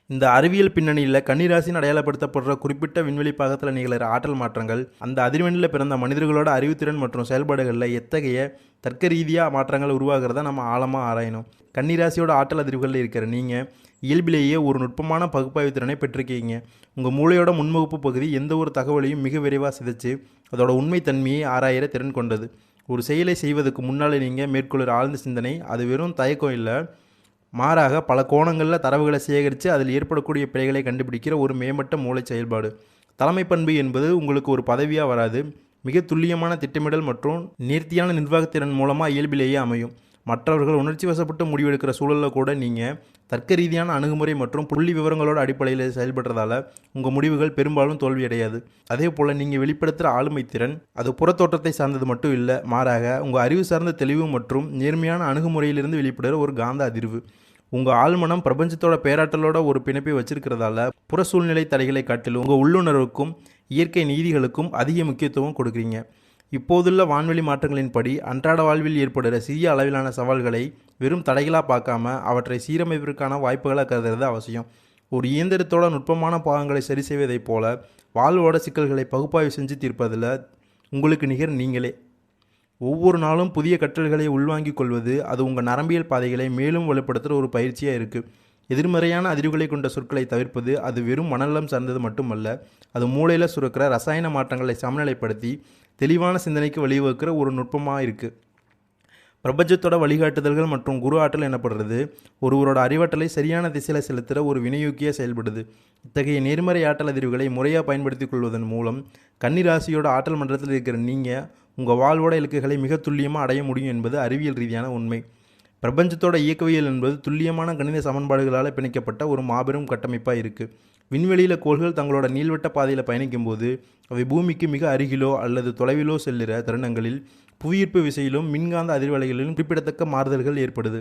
இந்த அறிவியல் பின்னணியில் கன்னிராசின்னு அடையாளப்படுத்தப்படுற குறிப்பிட்ட விண்வெளி பாகத்தில் நிகழற ஆற்றல் மாற்றங்கள் அந்த அதிர்வெண்ணில் பிறந்த மனிதர்களோட அறிவுத்திறன் மற்றும் செயல்பாடுகளில் எத்தகைய தர்க்க ரீதியாக மாற்றங்கள் உருவாகிறத நம்ம ஆழமாக ஆராயணும். கன்னிராசியோட ஆற்றல் அதிர்வுகளில் இருக்கிற நீங்கள் இயல்பிலேயே ஒரு நுட்பமான பகுப்பாய்வு திறனை பெற்றிருக்கீங்க. உங்கள் மூளையோட முன்வகுப்பு பகுதி எந்த ஒரு தகவலையும் மிக விரைவாக சிதைச்சு அதோட உண்மை தன்மையை ஆராயிற திறன் கொண்டது. ஒரு செயலை செய்வதற்கு முன்னால் நீங்கள் மேற்கொள்கிற ஆழ்ந்த சிந்தனை அது வெறும் தயக்கம் இல்லை, மாறாக பல கோணங்களில் தரவுகளை சேகரித்து அதில் ஏற்படக்கூடிய பிழைகளை கண்டுபிடிக்கிற ஒரு மேம்பட்ட மூளை செயல்பாடு. தலைமை பண்பு என்பது உங்களுக்கு ஒரு பதவியாக வராது, மிக துல்லியமான திட்டமிடல் மற்றும் நேர்த்தியான நிர்வாகத்திறன் மூலமாக இயல்பிலேயே அமையும். மற்றவர்கள் உணர்ச்சி வசப்பட்டு முடிவெடுக்கிற சூழலில் கூட நீங்கள் தர்க்க ரீதியான அணுகுமுறை மற்றும் புள்ளி விவரங்களோட அடிப்படையில் செயல்படுறதால உங்கள் முடிவுகள் பெரும்பாலும் தோல்வியடையாது. அதே போல் நீங்கள் வெளிப்படுத்துகிற ஆளுமை திறன் அது புறத்தோற்றத்தை சார்ந்தது மட்டும் இல்லை, மாறாக உங்கள் அறிவு சார்ந்த தெளிவு மற்றும் நேர்மையான அணுகுமுறையிலிருந்து வெளிப்படுகிற ஒரு காந்த அதிர்வு. உங்கள் ஆழ்மனம் பிரபஞ்சத்தோட பேராற்றலோட ஒரு பிணைப்பை வச்சிருக்கிறதால புற சூழ்நிலை தடைகளை காட்டிலும் உங்கள் உள்ளுணர்வுக்கும் இயற்கை நீதிகளுக்கும் அதிக முக்கியத்துவம் கொடுக்குறீங்க. இப்போதுள்ள வான்வெளி மாற்றங்களின்படி அன்றாட வாழ்வில் ஏற்படுகிற சிறிய அளவிலான சவால்களை வெறும் தடைகளாக பார்க்காம அவற்றை சீரமைப்பிற்கான வாய்ப்புகளாக கருதுறது அவசியம். ஒரு இயந்திரத்தோட நுட்பமான பாகங்களை சரி செய்வதைப் போல வாழ்வோட சிக்கல்களை பகுப்பாய்வு செஞ்சு தீர்ப்பதில் உங்களுக்கு நிகர் நீங்களே. ஒவ்வொரு நாளும் புதிய கற்றல்களை உள்வாங்கிக் கொள்வது அது உங்கள் நரம்பியல் பாதைகளை மேலும் வலுப்படுத்துகிற ஒரு பயிற்சியாக இருக்குது. எதிர்மறையான அதிர்வுகளை கொண்ட சொற்களை தவிர்ப்பது அது வெறும் மனநலம் சார்ந்தது மட்டுமல்ல, அது மூளையில் சுரக்கிற ரசாயன மாற்றங்களை சமநிலைப்படுத்தி தெளிவான சிந்தனைக்கு வழிவகுக்கிற ஒரு நுட்பமாக இருக்குது. பிரபஞ்சத்தோட வழிகாட்டுதல்கள் மற்றும் குரு ஆற்றல் எனப்படுறது ஒருவரோட அறிவாற்றலை சரியான திசையில் செலுத்துகிற ஒரு விநியோகியாக செயல்படுது. இத்தகைய நேர்மறை ஆற்றல் அதிர்வுகளை முறையாக பயன்படுத்தி கொள்வதன் மூலம் கன்னிராசியோட ஆற்றல் மன்றத்தில் இருக்கிற நீங்கள் உங்கள் வாழ்வோட இலக்குகளை மிக துல்லியமாக அடைய முடியும் என்பது அறிவியல் ரீதியான உண்மை. பிரபஞ்சத்தோட இயக்கவியல் என்பது துல்லியமான கணித சமன்பாடுகளால் பிணைக்கப்பட்ட ஒரு மாபெரும் கட்டமைப்பாக இருக்குது. விண்வெளியில் கோள்கள் தங்களோட நீள்வட்ட பாதையில் பயணிக்கும்போது அவை பூமிக்கு மிக அருகிலோ அல்லது தொலைவிலோ செல்லுற தருணங்களில் புவியீர்ப்பு விசையிலும் மின்காந்த அதிர்வலைகளிலும் குறிப்பிடத்தக்க மாறுதல்கள் ஏற்படுது.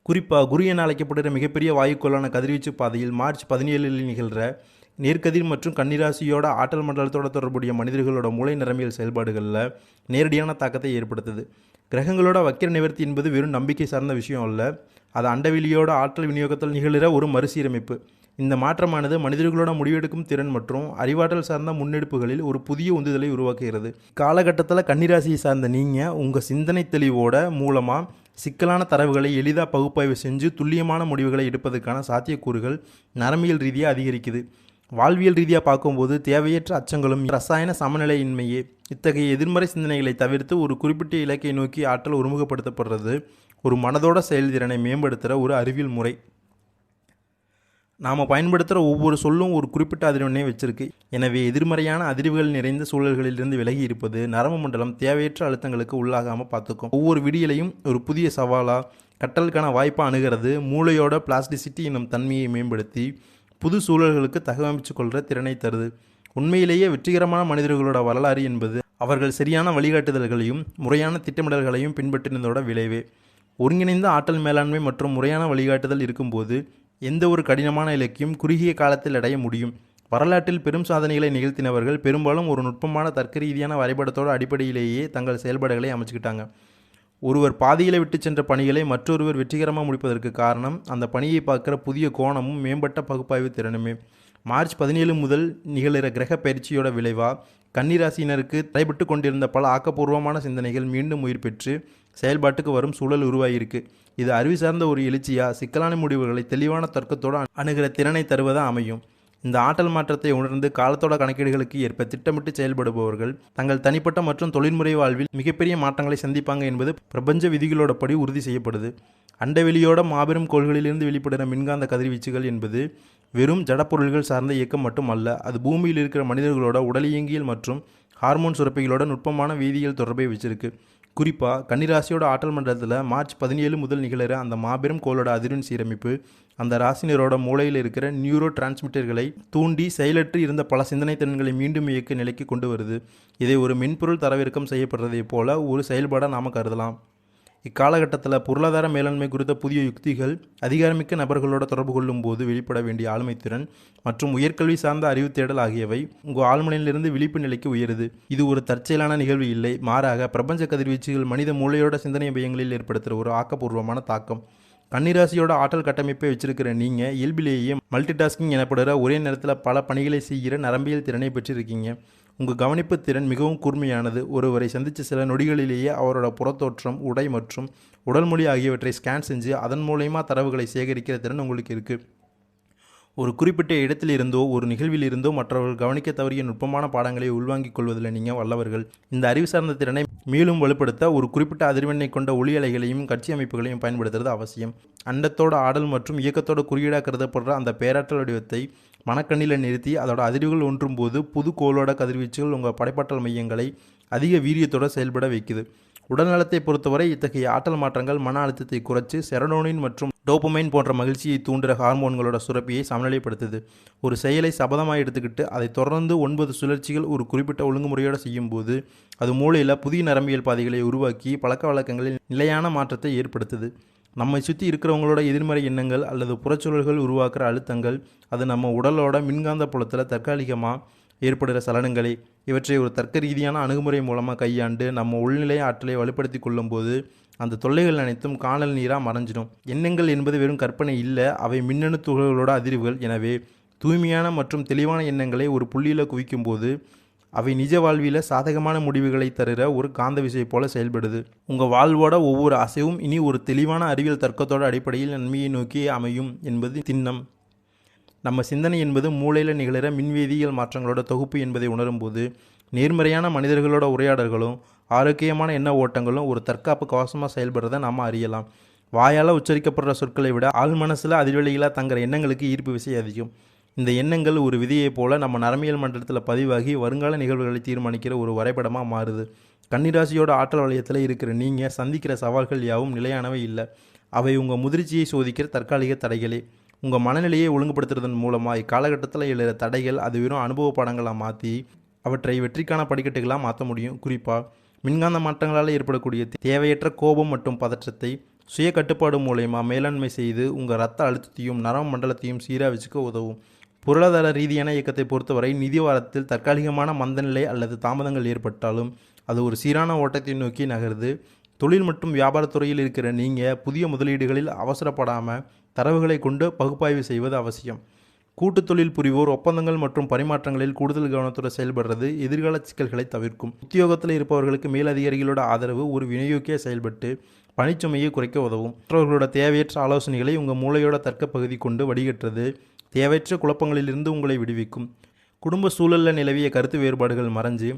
குறிப்பாக குரு என அழைக்கப்படுகிற மிகப்பெரிய வாயுக்கோளான கதிர்வீச்சு பாதையில் மார்ச் 17 நிகழ்கிற நேர்கதிர் மற்றும் கன்னிராசியோட ஆற்றல் மண்டலத்தோட தொடர்புடைய மனிதர்களோட மூளை நரம்பியல் செயல்பாடுகளில் நேரடியான தாக்கத்தை ஏற்படுத்துது. கிரகங்களோட வக்கிர நிவர்த்தி என்பது வெறும் நம்பிக்கை சார்ந்த விஷயம் அல்ல, அது அண்டவெளியோட ஆற்றல் விநியோகத்தில் நிகழ்கிற ஒரு மறுசீரமைப்பு. இந்த மாற்றமானது மனிதர்களோட முடிவெடுக்கும் திறன் மற்றும் அறிவாற்றல் சார்ந்த முன்னெடுப்புகளில் ஒரு புதிய உந்துதலை உருவாக்குகிறது. காலகட்டத்தில் கன்னிராசியை சார்ந்த நீங்கள் உங்கள் சிந்தனை தெளிவோட மூலமாக சிக்கலான தரவுகளை எளிதாக பகுப்பாய்வு செஞ்சு துல்லியமான முடிவுகளை எடுப்பதற்கான சாத்தியக்கூறுகள் நரம்பியல் ரீதியாக அதிகரிக்குது. வாழ்வியல் ரீதியாக பார்க்கும்போது தேவையற்ற அச்சங்களும் ரசாயன சமநிலையின்மையே இத்தகைய எதிர்மறை சிந்தனைகளை தவிர்த்து ஒரு குறிப்பிட்ட இலக்கை நோக்கி ஆற்றல் ஒருமுகப்படுத்தப்படுறது ஒரு மனதோட செயல்திறனை மேம்படுத்துகிற ஒரு அறிவியல் முறை. நாம் பயன்படுத்துகிற ஒவ்வொரு சொல்லும் ஒரு குறிப்பிட்ட அதிர்வெண்ணை வச்சிருக்கு. எனவே எதிர்மறையான அதிர்வுகள் நிறைந்த சூழல்களிலிருந்து விலகி இருப்பது நரம்பு மண்டலம் தேவையற்ற அழுத்தங்களுக்கு உள்ளாகாமல் பார்த்துக்கும். ஒவ்வொரு விடியலையும் ஒரு புதிய சவாலாக கற்றலுக்கான வாய்ப்பாக அணுகிறது மூளையோட பிளாஸ்டிசிட்டி என்னும் தன்மையை மேம்படுத்தி புது சூழல்களுக்கு தகவமைச்சு கொள்கிற திறனை தருது. உண்மையிலேயே வெற்றிகரமான மனிதர்களோட வரலாறு என்பது அவர்கள் சரியான வழிகாட்டுதல்களையும் முறையான திட்டமிடல்களையும் பின்பற்றினதோட விளைவே. ஒருங்கிணைந்த ஆற்றல் மேலாண்மை மற்றும் முறையான வழிகாட்டுதல் இருக்கும்போது எந்த ஒரு கடினமான இலக்கையும் குறுகிய காலத்தில் அடைய முடியும். வரலாற்றில் பெரும் சாதனைகளை நிகழ்த்தினவர்கள் பெரும்பாலும் ஒரு நுட்பமான தர்க்க ரீதியான வரைபடத்தோட அடிப்படையிலேயே தங்கள் செயல்பாடுகளை அமைச்சுக்கிட்டாங்க. ஒருவர் பாதியில் விட்டு சென்ற பணிகளை மற்றொருவர் வெற்றிகரமாக முடிப்பதற்கு காரணம் அந்த பணியை பார்க்குற புதிய கோணமும் மேம்பட்ட பகுப்பாய்வு திறனுமே. மார்ச் 17 முதல் நிகழ்கிற கிரக பயிற்சியோட விளைவாக கன்னிராசியினருக்கு தடைபட்டு கொண்டிருந்த பல ஆக்கப்பூர்வமான சிந்தனைகள் மீண்டும் உயிர் பெற்று செயல்பாட்டுக்கு வரும் சூழல் உருவாகியிருக்கு. இது அறிவு சார்ந்த ஒரு எழுச்சியாக சிக்கலான முடிவுகளை தெளிவான தர்க்கத்தோடு அணுகிற திறனை தருவதாக அமையும். இந்த ஆற்றல் மாற்றத்தை உணர்ந்து காலத்தோட கணக்கீடுகளுக்கு ஏற்ப திட்டமிட்டு செயல்படுபவர்கள் தங்கள் தனிப்பட்ட மற்றும் தொழில்முறை வாழ்வில் மிகப்பெரிய மாற்றங்களை சந்திப்பாங்க என்பது பிரபஞ்ச விதிகளோட படி உறுதி செய்யப்படுது. அண்டவெளியோட மாபெரும் கோள்களிலிருந்து வெளிப்படுகிற மின்காந்த கதிர்வீச்சுகள் என்பது வெறும் ஜடப்பொருள்கள் சார்ந்த இயக்கம் மட்டும் அல்ல, அது பூமியில் இருக்கிற மனிதர்களோட உடலியங்கியல் மற்றும் ஹார்மோன் சுரப்பிகளோட நுட்பமான வேதியியல் தொடர்பை வச்சிருக்கு. குறிப்பாக கன்னிராசியோட ஆற்றல் மண்டலத்தில் மார்ச் 17 முதல் நிகழ்கிற அந்த மாபெரும் கோளோட அதிர்வெண் சீரமைப்பு அந்த ராசினரோட மூளையில் இருக்கிற நியூரோ டிரான்ஸ்மிட்டர்களை தூண்டி செயலற்று இருந்த பல சிந்தனை திறன்களை மீண்டும் இயக்க நிலைக்கு கொண்டு வருது. இதை ஒரு மென்பொருள் தரவிறக்கம் செய்யப்படுறதை போல ஒரு செயல்பாடாக நாம் கருதலாம். இக்காலகட்டத்தில் பொருளாதார மேலாண்மை குறித்த புதிய யுக்திகள் அதிகாரமிக்க நபர்களோட தொடர்பு கொள்ளும் போது வெளிப்பட வேண்டிய ஆளுமைத்திறன் மற்றும் உயர்கல்வி சார்ந்த அறிவு தேடல் ஆகியவை உங்கள் ஆழ்மனையிலிருந்து விழிப்பு நிலைக்கு உயருது. இது ஒரு தற்செயலான நிகழ்வு இல்லை, மாறாக பிரபஞ்ச கதிர்வீச்சுகள் மனித மூளையோட சிந்தனை பயங்களில் ஏற்படுத்துகிற ஒரு ஆக்கப்பூர்வமான தாக்கம். கன்னிராசியோட ஆற்றல் கட்டமைப்பை வச்சிருக்கிற நீங்கள் இயல்பிலேயே மல்டி டாஸ்கிங் எனப்படுகிற ஒரே நேரத்தில் பல பணிகளை செய்கிற நரம்பியல் திறனை பெற்றிருக்கீங்க. உங்கள் கவனிப்பு திறன் மிகவும் கூர்மையானது. ஒருவரை சந்தித்த சில நொடிகளிலேயே அவரோட புறத்தோற்றம், உடை மற்றும் உடல் மொழி ஆகியவற்றை ஸ்கேன் செஞ்சு அதன் மூலயமா தரவுகளை சேகரிக்கிற திறன் உங்களுக்கு இருக்குது. ஒரு குறிப்பிட்ட இடத்தில் இருந்தோ ஒரு நிகழ்வில் இருந்தோ மற்றவர்கள் கவனிக்க தவறிய நுட்பமான பாடங்களை உள்வாங்கிக் கொள்வதில் நீங்கள் வல்லவர்கள். இந்த அறிவு சார்ந்த திறனை மேலும் வலுப்படுத்த ஒரு குறிப்பிட்ட அதிர்வெண்ணை கொண்ட ஒளி அலைகளையும் காட்சி அமைப்புகளையும் பயன்படுத்துறது அவசியம். அண்டத்தோட ஆடல் மற்றும் இயக்கத்தோட குறியீடாக கருதப்படுற அந்த பேராற்றல் வடிவத்தை மனக்கண்ணில் நிறுத்தி அதோட அதிர்வுகள் ஒன்றும் போது புது கோளோட கதிர்வீச்சுகள் உங்கள் படைப்பாற்றல் மையங்களை அதிக வீரியத்தோடு செயல்பட வைக்குது. உடல்நலத்தை பொறுத்தவரை இத்தகைய ஆற்றல் மாற்றங்கள் மன அழுத்தத்தை குறைச்சி செரடோனின் மற்றும் டோபமைன் போன்ற மகிழ்ச்சியை தூண்டுற ஹார்மோன்களோட சுரப்பியை சமநிலைப்படுத்துது. ஒரு செயலை சபதமாக எடுத்துக்கிட்டு அதை தொடர்ந்து 9 சுழற்சிகள் ஒரு குறிப்பிட்ட ஒழுங்குமுறையோடு செய்யும்போது அது மூளையில் புதிய நரம்பியல் பாதைகளை உருவாக்கி பழக்க வழக்கங்களில் நிலையான மாற்றத்தை ஏற்படுத்துது. நம்மை சுற்றி இருக்கிறவங்களோட எதிர்மறை எண்ணங்கள் அல்லது புறச்சூழல்கள் உருவாக்குற அழுத்தங்கள் அது நம்ம உடலோட மின்காந்த புலத்தில் தற்காலிகமாக ஏற்படுகிற சலனங்களே. இவற்றை ஒரு தர்க்க ரீதியான அணுகுமுறை மூலமாக கையாண்டு நம்ம உள்நிலை ஆற்றலை வலுப்படுத்தி கொள்ளும்போது அந்த தொல்லைகள் அனைத்தும் காணல் நீராக மறைஞ்சிடும். எண்ணங்கள் என்பது வெறும் கற்பனை இல்லை, அவை மின்னணு துகள்களோட அதிர்வுகள். எனவே தூய்மையான மற்றும் தெளிவான எண்ணங்களை ஒரு புள்ளியில் குவிக்கும்போது அவை நிஜ வாழ்வில் சாதகமான முடிவுகளை தருகிற ஒரு காந்த விசை போல செயல்படுது. உங்கள் வாழ்வோட ஒவ்வொரு அசைவும் இனி ஒரு தெளிவான அறிவியல் தர்க்கத்தோட அடிப்படையில் நன்மையை நோக்கி அமையும் என்பது திண்ணம். நம்ம சிந்தனை என்பது மூளையில் நிகழ்கிற மின்வேதியியல் மாற்றங்களோட தொகுப்பு என்பதை உணரும்போது நேர்மறையான மனிதர்களோட உரையாடல்களும் ஆரோக்கியமான எண்ண ஓட்டங்களும் ஒரு தற்காப்பு கவசமாக செயல்படுறதை நாம் அறியலாம். வாயால் உச்சரிக்கப்படுற சொற்களை விட ஆள் மனசில் அதிர்வெளிகளாக தங்குற எண்ணங்களுக்கு ஈர்ப்பு விசை அதிகம். இந்த எண்ணங்கள் ஒரு விதியைப் போல நம்ம நரம்பியல் மண்டலத்தில் பதிவாகி வருங்கால நிகழ்வுகளை தீர்மானிக்கிற ஒரு வரைபடமாக மாறுது. கன்னிராசியோட ஆற்றல் வளையத்தில் இருக்கிற நீங்கள் சந்திக்கிற சவால்கள் யாவும் நிலையானவை இல்லை. அவை உங்கள் முதிர்ச்சியை சோதிக்கிற தற்காலிக தடைகளே. உங்கள் மனநிலையை ஒழுங்குபடுத்துறதன் மூலமாக இக்காலகட்டத்தில் எழுகிற தடைகள் அது வெறும் அனுபவ பாடங்களாக மாற்றி அவற்றை வெற்றிக்கான படிக்கட்டுகளாக மாற்ற முடியும். குறிப்பாக மின்காந்த மாற்றங்களால் ஏற்படக்கூடிய தேவையற்ற கோபம் மற்றும் பதற்றத்தை சுய கட்டுப்பாடு மூலயமா மேலாண்மை செய்து உங்கள் இரத்த அழுத்தத்தையும் நரம்பு மண்டலத்தையும் சீராக வச்சுக்க உதவும். பொருளாதார ரீதியான இயக்கத்தை பொறுத்தவரை நிதி வாரத்தில் தற்காலிகமான மந்தநிலை அல்லது தாமதங்கள் ஏற்பட்டாலும் அது ஒரு சீரான ஓட்டத்தை நோக்கி நகருது. தொழில் மற்றும் வியாபாரத்துறையில் இருக்கிற நீங்கள் புதிய முதலீடுகளில் அவசரப்படாமல் தரவுகளை கொண்டு பகுப்பாய்வு செய்வது அவசியம். கூட்டு தொழில் புரிவோர் ஒப்பந்தங்கள் மற்றும் பரிமாற்றங்களில் கூடுதல் கவனத்துடன் செயல்படுறது எதிர்கால சிக்கல்களை தவிர்க்கும். உத்தியோகத்தில் இருப்பவர்களுக்கு மேலதிகாரிகளோட ஆதரவு ஒரு விநியோகியாக செயல்பட்டு பணிச்சுமையை குறைக்க உதவும். மற்றவர்களோட தேவையற்ற ஆலோசனைகளை உங்கள் மூளையோட தர்க்க பகுதி கொண்டு வடிகட்டுறது தேவையற்ற குழப்பங்களிலிருந்து உங்களை விடுவிக்கும். குடும்ப சூழலில் நிலவிய கருத்து வேறுபாடுகள் மறைஞ்சு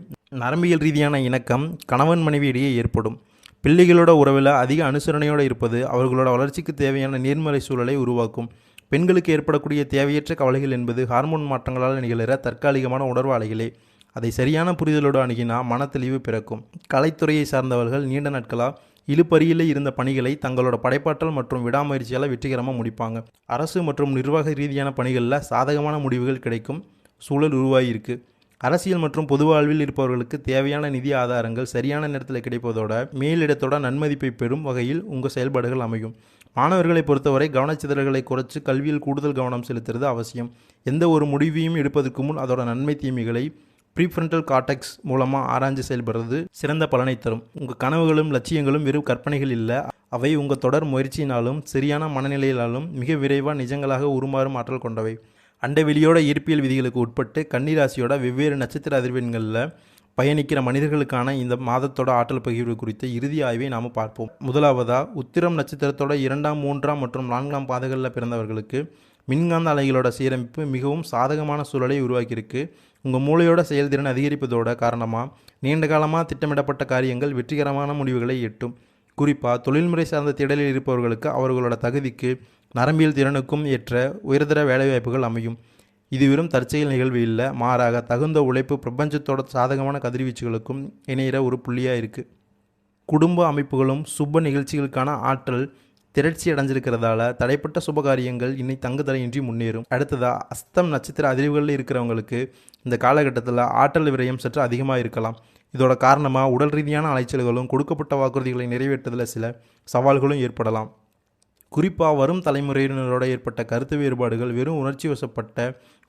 நரம்பியல் ரீதியான இணக்கம் கணவன் மனைவி இடையே ஏற்படும். பிள்ளைகளோட உறவில் அதிக அனுசரணையோடு இருப்பது அவர்களோட வளர்ச்சிக்கு தேவையான நேர்மறை சூழலை உருவாக்கும். பெண்களுக்கு ஏற்படக்கூடிய தேவையற்ற கவலைகள் என்பது ஹார்மோன் மாற்றங்களால் நிகழ்கிற தற்காலிகமான உணர்வு அலைகளே. அதை சரியான புரிதலோடு அணுகினா மனத்தெளிவு பிறக்கும். கலைத்துறையை சார்ந்தவர்கள் நீண்ட நாட்களாக இழுபறியில் இருந்த பணிகளை தங்களோட படைப்பாற்றல் மற்றும் விடாமுயற்சியால் வெற்றிகரமாக முடிப்பாங்க. அரசு மற்றும் நிர்வாக ரீதியான பணிகளில் சாதகமான முடிவுகள் கிடைக்கும் சூழல் உருவாகியிருக்கு. அரசியல் மற்றும் பொது வாழ்வில் இருப்பவர்களுக்கு தேவையான நிதி ஆதாரங்கள் சரியான நேரத்தில் கிடைப்பதோட மேலிடத்தோட நன்மதிப்பை பெறும் வகையில் உங்கள் செயல்பாடுகள் அமையும். மாணவர்களை பொறுத்தவரை கவனச்சிதறல்களை குறைச்சி கல்வியில் கூடுதல் கவனம் செலுத்துறது அவசியம். எந்த ஒரு முடிவையும் எடுப்பதற்கு முன் அதோட நன்மை தீமைகளை ப்ரீஃப்ரண்டல் கார்டெக்ஸ் மூலமாக ஆராய்ஞ்சு செயல்படுறது சிறந்த பலனை தரும். உங்கள் கனவுகளும் லட்சியங்களும் வெறும் கற்பனைகள் இல்லை, அவை உங்கள் தொடர் முயற்சியினாலும் சரியான மனநிலையினாலும் மிக விரைவாக நிஜங்களாக உருமாறும் ஆற்றல் கொண்டவை. அண்டவெளியோட இயற்பியல் விதிகளுக்கு உட்பட்டு கன்னிராசியோட வெவ்வேறு நட்சத்திர அதிர்வெண்களில் பயணிக்கிற மனிதர்களுக்கான இந்த மாதத்தோட ஆற்றல் பகிர்வு குறித்த இறுதி ஆய்வை நாம் பார்ப்போம். முதலாவதாக உத்திரம் நட்சத்திரத்தோட 2ஆம் 3ஆம் மற்றும் 4ஆம் பாதைகளில் பிறந்தவர்களுக்கு மின்காந்த அலைகளோட சீரமைப்பு மிகவும் சாதகமான சூழலை உருவாக்கியிருக்கு. உங்கள் மூளையோட செயல்திறன் அதிகரிப்பதோட காரணமாக நீண்ட காலமாக திட்டமிடப்பட்ட காரியங்கள் வெற்றிகரமான முடிவுகளை எட்டும். குறிப்பாக தொழில்முறை சார்ந்த தேடலில் இருப்பவர்களுக்கு அவர்களோட தகுதிக்கு நரம்பியல் திறனுக்கும் ஏற்ற உயர்தர வேலைவாய்ப்புகள் அமையும். இது வெறும் தற்செயல் நிகழ்வு இல்லை, மாறாக தகுந்த உழைப்பு பிரபஞ்சத்தோட சாதகமான கதிர்வீச்சுகளுக்கும் இணையிற ஒரு புள்ளியாக இருக்குது. குடும்ப அமைப்புகளும் சுப நிகழ்ச்சிகளுக்கான ஆற்றல் திரட்சி அடைஞ்சிருக்கிறதால தடைப்பட்ட சுபகாரியங்கள் இன்னை தங்குதடையின்றி முன்னேறும். அடுத்ததாக அஸ்தம் நட்சத்திர அதிர்வுகளில் இருக்கிறவங்களுக்கு இந்த காலகட்டத்தில் ஆற்றல் விரயம் சற்று அதிகமாக இருக்கலாம். இதோட காரணமாக உடல் ரீதியான அலைச்சல்களும் கொடுக்கப்பட்ட வாக்குறுதிகளை நிறைவேற்றுவதில் சில சவால்களும் ஏற்படலாம். குறிப்பாக வரும் தலைமுறையினரோட ஏற்பட்ட கருத்து வேறுபாடுகள் வெறும் உணர்ச்சி வசப்பட்ட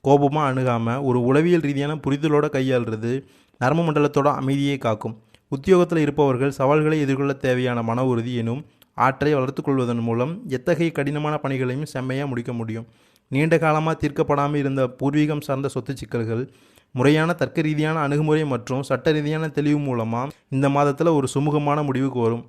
கோபமாக அணுகாமல் ஒரு உளவியல் ரீதியான புரிதலோடு கையாளுறது நரம்பு மண்டலத்தோட அமைதியை காக்கும். உத்தியோகத்தில் இருப்பவர்கள் சவால்களை எதிர்கொள்ள தேவையான மன உறுதி எனும் ஆற்றலை வளர்த்துக்கொள்வதன் மூலம் எத்தகைய கடினமான பணிகளையும் செம்மையாக முடிக்க முடியும். நீண்ட காலமாக தீர்க்கப்படாமல் இருந்த பூர்வீகம் சார்ந்த சொத்து சிக்கல்கள் முறையான தர்க்க ரீதியான அணுகுமுறை மற்றும் சட்ட ரீதியான தெளிவு மூலமாக இந்த மாதத்தில் ஒரு சுமூகமான முடிவுக்கு வரும்.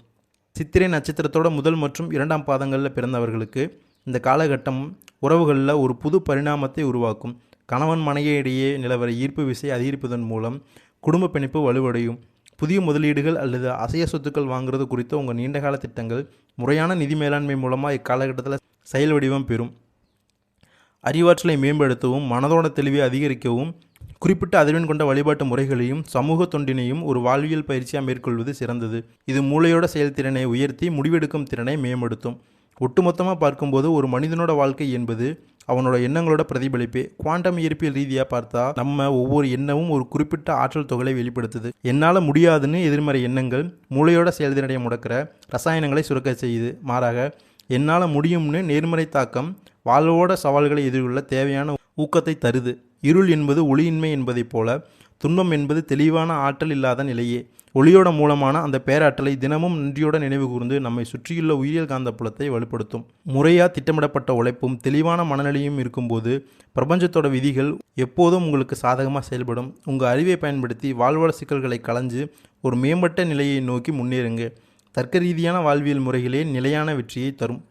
சித்திரை நட்சத்திரத்தோட முதல் மற்றும் 2ஆம் பாதங்களில் பிறந்தவர்களுக்கு இந்த காலகட்டம் உறவுகளில் ஒரு புது பரிணாமத்தை உருவாக்கும். கணவன் மனைவியிடையே நிலவர ஈர்ப்பு விசை அதிகரிப்பதன் மூலம் குடும்ப பிணைப்பு வலுவடையும். புதிய முதலீடுகள் அல்லது அசைய சொத்துக்கள் வாங்குறது குறித்த உங்கள் நீண்டகால திட்டங்கள் முறையான நிதி மேலாண்மை மூலமாக இக்காலகட்டத்தில் செயல் வடிவம் பெறும். அறிவாற்றலை மேம்படுத்தவும் மனதோட தெளிவை அதிகரிக்கவும் குறிப்பிட்ட அதிர்வெண் கொண்ட வழிபாட்டு முறைகளையும் சமூக தொண்டினையும் ஒரு வாழ்வியல் பயிற்சியாக மேற்கொள்வது சிறந்தது. இது மூளையோட செயல்திறனை உயர்த்தி முடிவெடுக்கும் திறனை மேம்படுத்தும். ஒட்டுமொத்தமாக பார்க்கும்போது ஒரு மனிதனோட வாழ்க்கை என்பது அவனோட எண்ணங்களோட பிரதிபலிப்பே. குவாண்டம் இயற்பியல் ரீதியாக பார்த்தா நம்ம ஒவ்வொரு எண்ணமும் ஒரு குறிப்பிட்ட ஆற்றல் தொகலை வெளிப்படுத்துது. என்னால் முடியாதுன்னு எதிர்மறை எண்ணங்கள் மூளையோட செயல்திறனை முடக்கிற ரசாயனங்களை சுரக்க செய்யுது. மாறாக என்னால் முடியும்னு நேர்மறை தாக்கம் வாழ்வோட சவால்களை எதிர்கொள்ள தேவையான ஊக்கத்தை தருது. இருள் என்பது ஒளியின்மை என்பதைப் போல துன்பம் என்பது தெளிவான ஆற்றல் இல்லாத நிலையே. ஒளியோட மூலமான அந்த பேராற்றலை தினமும் நன்றியோட நினைவு கூர்ந்து நம்மை சுற்றியுள்ள உயிரியல் காந்த புலத்தை வலுப்படுத்தும். முறையாக திட்டமிடப்பட்ட உழைப்பும் தெளிவான மனநிலையும் இருக்கும்போது பிரபஞ்சத்தோட விதிகள் எப்போதும் உங்களுக்கு சாதகமாக செயல்படும். உங்கள் அறிவை பயன்படுத்தி வாழ்வாழ சிக்கல்களை களைஞ்சு ஒரு மேம்பட்ட நிலையை நோக்கி முன்னேறுங்க. தர்க்க ரீதியான வாழ்வியல் முறைகளே நிலையான வெற்றியை தரும்.